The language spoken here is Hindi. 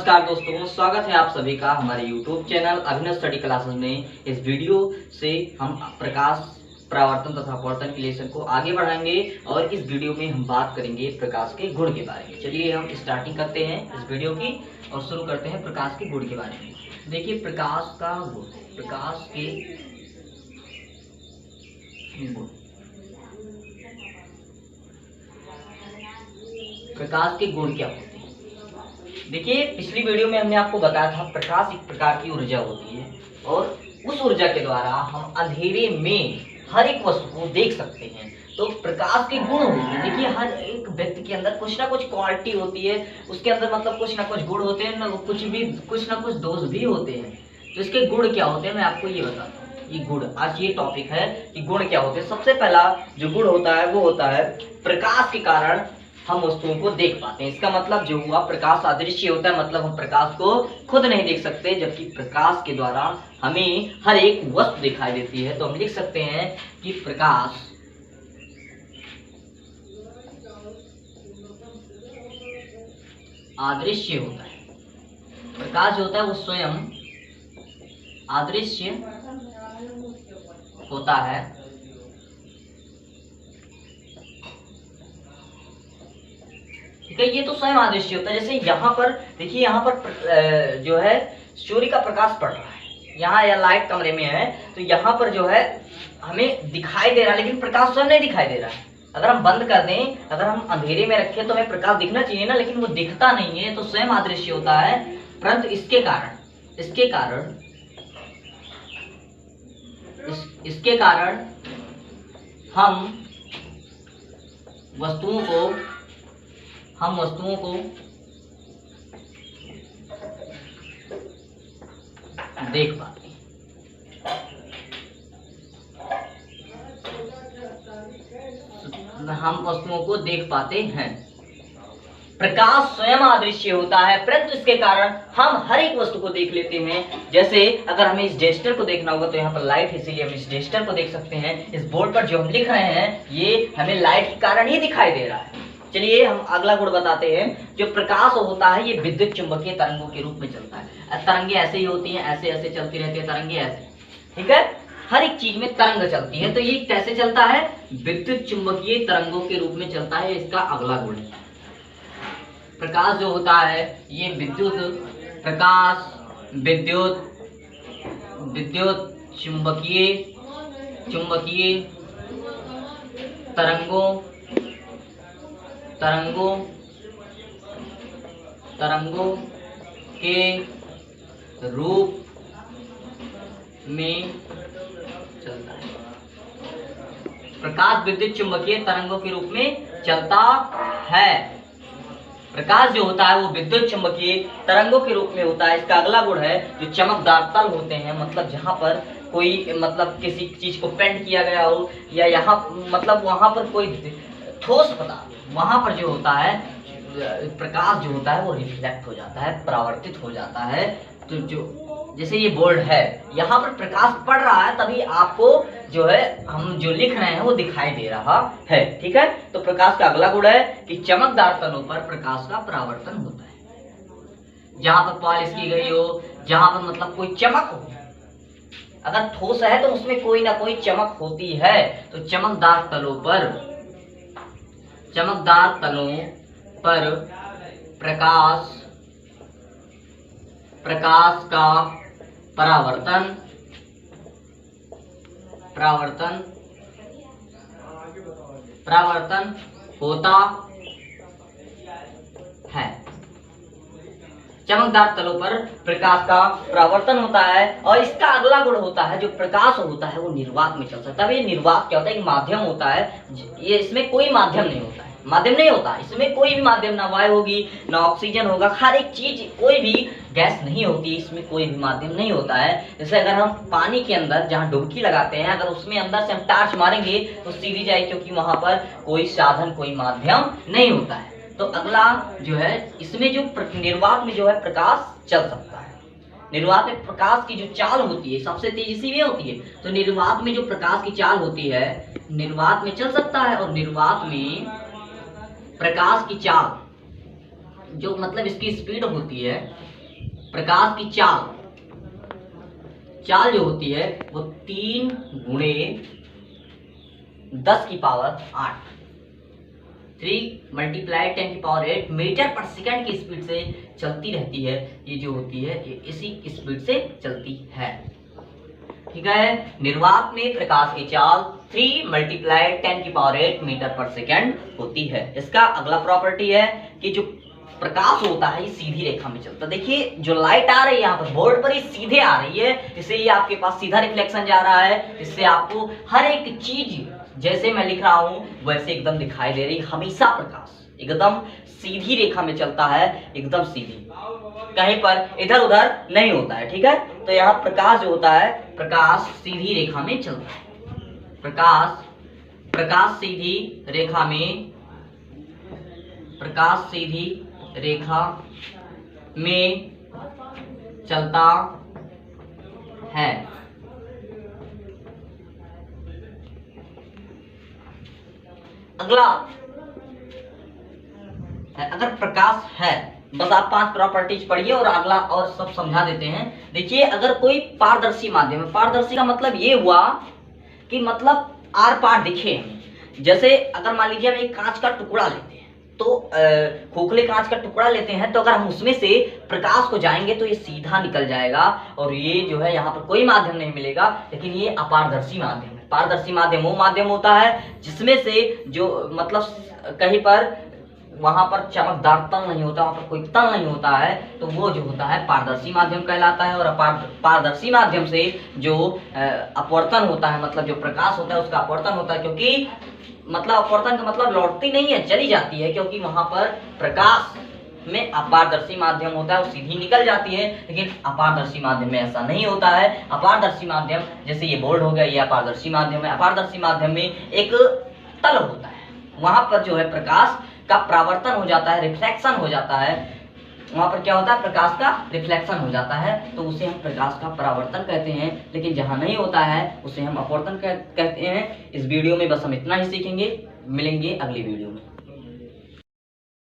नमस्कार दोस्तों, स्वागत है आप सभी का हमारे YouTube चैनल अभिनव स्टडी क्लासेस में। इस वीडियो से हम प्रकाश, परावर्तन तथा अपवर्तन के लेसन को आगे बढ़ाएंगे और इस वीडियो में हम बात करेंगे प्रकाश के गुण के बारे में। चलिए हम स्टार्टिंग करते हैं इस वीडियो की और शुरू करते हैं प्रकाश के गुण के बारे में। देखिए प्रकाश का गुण, प्रकाश के गुण, प्रकाश के गुण क्या होते हैं। देखिए पिछली वीडियो में हमने आपको बताया था प्रकाश एक प्रकार की ऊर्जा होती है और उस ऊर्जा के द्वारा हम अंधेरे में हर एक वस्तु को देख सकते हैं। तो प्रकाश के गुण होते हैं। देखिए हर एक व्यक्ति के अंदर कुछ ना कुछ क्वालिटी होती है, उसके अंदर मतलब कुछ ना कुछ गुण होते हैं, कुछ ना कुछ दोष भी होते हैं। तो इसके गुण क्या होते हैं मैं आपको ये बताता हूँ। ये गुण, आज ये टॉपिक है कि गुण क्या होते हैं। सबसे पहला जो गुण होता है वो होता है प्रकाश के कारण हम वस्तुओं को देख पाते हैं। इसका मतलब जो हुआ प्रकाश अदृश्य होता है, मतलब हम प्रकाश को खुद नहीं देख सकते, जबकि प्रकाश के द्वारा हमें हर एक वस्तु दिखाई देती है। तो हम लिख सकते हैं कि प्रकाश अदृश्य होता है। प्रकाश जो होता है वो स्वयं अदृश्य होता है, ठीक है। ये तो स्वयं अदृश्य होता है। जैसे यहाँ पर देखिए, यहाँ पर जो है सूर्य का प्रकाश पड़ रहा है, यहाँ या लाइट कमरे में है तो यहाँ पर जो है हमें दिखाई दे रहा है, लेकिन प्रकाश स्वयं नहीं दिखाई दे रहा है। अगर हम बंद कर दें, अगर हम अंधेरे में रखें तो हमें प्रकाश दिखना चाहिए ना, लेकिन वो दिखता नहीं है, तो स्वयं अदृश्य होता है। परंतु इसके कारण हम वस्तुओं को देख पाते हैं। हम वस्तुओं को देख पाते हैं। प्रकाश स्वयं अदृश्य होता है, परंतु इसके कारण हम हर एक वस्तु को देख लेते हैं। जैसे अगर हमें इस डेस्टर को देखना होगा तो यहाँ पर लाइट है, इसीलिए हम इस डेस्टर को देख सकते हैं। इस बोर्ड पर जो हम लिख रहे हैं ये हमें लाइट के कारण ही दिखाई दे रहा है। चलिए हम अगला गुण बताते हैं। जो प्रकाश होता है ये विद्युत चुंबकीय तरंगों के रूप में चलता है। तरंगे ऐसे ही होती हैं, ऐसे ऐसे चलती रहती है तरंगे ऐसे, ठीक है। हर एक चीज में तरंग चलती है, तो ये कैसे चलता है? विद्युत चुंबकीय तरंगों के रूप में चलता है। इसका अगला गुण है प्रकाश जो होता है ये विद्युत चुंबकीय तरंगों के रूप में चलता है। प्रकाश विद्युत चुंबकीय तरंगों के रूप में चलता है। प्रकाश जो होता है वो विद्युत चुंबकीय तरंगों के रूप में होता है। इसका अगला गुण है जो चमकदार तल होते हैं, मतलब जहां पर कोई मतलब किसी चीज को पेंट किया गया हो या यहाँ मतलब वहां पर कोई ठोस पदार्थ, वहां पर जो होता है प्रकाश जो होता है वो रिफ्लेक्ट हो जाता है, परावर्तित हो जाता है। तो जो जैसे ये बोर्ड है, यहाँ पर प्रकाश पड़ रहा है, तभी आपको जो है हम जो लिख रहे हैं वो दिखाई दे रहा है, ठीक है। तो प्रकाश का अगला गुण है कि चमकदार तलों पर प्रकाश का परावर्तन होता है। जहां पर पॉलिश की गई हो, जहां पर मतलब कोई चमक हो, अगर ठोस है तो उसमें कोई ना कोई चमक होती है। तो चमकदार तलों पर प्रकाश का परावर्तन होता है। चमकदार तलों पर प्रकाश का परावर्तन होता है। और इसका अगला गुण होता है जो प्रकाश होता है वो निर्वात में चल सकता है। ये निर्वात क्या होता है? एक माध्यम होता है, ये इसमें कोई माध्यम नहीं होता है, इसमें कोई भी माध्यम, ना वायु होगी ना ऑक्सीजन होगा, हर एक चीज, कोई भी गैस नहीं होती, इसमें कोई भी माध्यम नहीं होता है। जैसे अगर हम पानी के अंदर जहाँ डुबकी लगाते हैं, अगर उसमें अंदर से हम टार्च मारेंगे तो सीधी जाए, क्योंकि वहां पर कोई साधन, कोई माध्यम नहीं होता है। तो अगला जो है इसमें जो निर्वात में जो है प्रकाश चल सकता है। निर्वात में प्रकाश की जो चाल होती है सबसे तेज इसी में होती है। तो निर्वात में जो प्रकाश की चाल होती है निर्वात में चल सकता है। और निर्वात में प्रकाश की चाल जो मतलब इसकी स्पीड होती है प्रकाश की चाल जो होती है वो 3 गुणे 10 की पावर 8 3 मल्टीप्लाई 10 की पावर 8 मीटर पर सेकंड की स्पीड से चलती रहती है। ये जो होती है ये इसी स्पीड से चलती है। ठीक है, निर्वात में प्रकाश की चाल 3 मल्टीप्लाई 10 की पावर 8 मीटर पर सेकंड होती है। इसका अगला प्रॉपर्टी है कि जो प्रकाश होता है ये सीधी रेखा में चलता है। देखिए जो लाइट आ रही है यहाँ पर बोर्ड पर, ये सीधे आ रही है, इससे ये आपके पास सीधा रिफ्लेक्शन जा रहा है। इससे आपको हर एक चीज जैसे मैं लिख रहा हूं वैसे एकदम दिखाई दे रही। हमेशा प्रकाश एकदम सीधी रेखा में चलता है, एकदम सीधी, कहीं पर इधर उधर नहीं होता है। ठीक है, तो यहाँ प्रकाश जो होता है प्रकाश सीधी रेखा में चलता है। प्रकाश सीधी रेखा में चलता है। अगला है अगर प्रकाश है, बस आप 5 प्रॉपर्टीज पढ़िए और अगला और सब समझा देते हैं। देखिए अगर कोई पारदर्शी माध्यम है, पारदर्शी का मतलब ये हुआ कि मतलब आर पार दिखे। जैसे अगर मान लीजिए हम एक कांच का टुकड़ा लेते हैं, तो खोखले कांच का टुकड़ा लेते हैं, तो अगर हम उसमें से प्रकाश को जाएंगे तो ये सीधा निकल जाएगा और ये जो है यहाँ पर कोई माध्यम नहीं मिलेगा। लेकिन ये अपारदर्शी माध्यम है। पारदर्शी माध्यम वो माध्यम होता है जिसमें से जो मतलब कहीं पर वहां पर चमकदार तल नहीं होता, वहां पर कोई तल नहीं होता है, तो वो जो होता है पारदर्शी माध्यम कहलाता है। और पारदर्शी माध्यम से जो अपवर्तन होता है, मतलब जो प्रकाश होता है उसका अपवर्तन होता है, क्योंकि मतलब अपवर्तन का मतलब लौटती नहीं है, चली जाती है, क्योंकि वहां पर प्रकाश में अपारदर्शी माध्यम होता है, वो सीधी निकल जाती है। लेकिन अपारदर्शी माध्यम में ऐसा नहीं होता है। अपारदर्शी माध्यम जैसे ये बोर्ड हो गया, ये अपारदर्शी माध्यम है। अपारदर्शी माध्यम में एक तल होता है, वहां पर जो है प्रकाश का परावर्तन हो जाता है, रिफ्लेक्शन हो जाता है। वहां पर क्या होता है, प्रकाश का रिफ्लेक्शन हो जाता है, तो उसे हम प्रकाश का परावर्तन कहते हैं। लेकिन जहां नहीं होता है उसे हम अपवर्तन कहते हैं। इस वीडियो में बस हम इतना ही सीखेंगे, मिलेंगे अगली वीडियो में।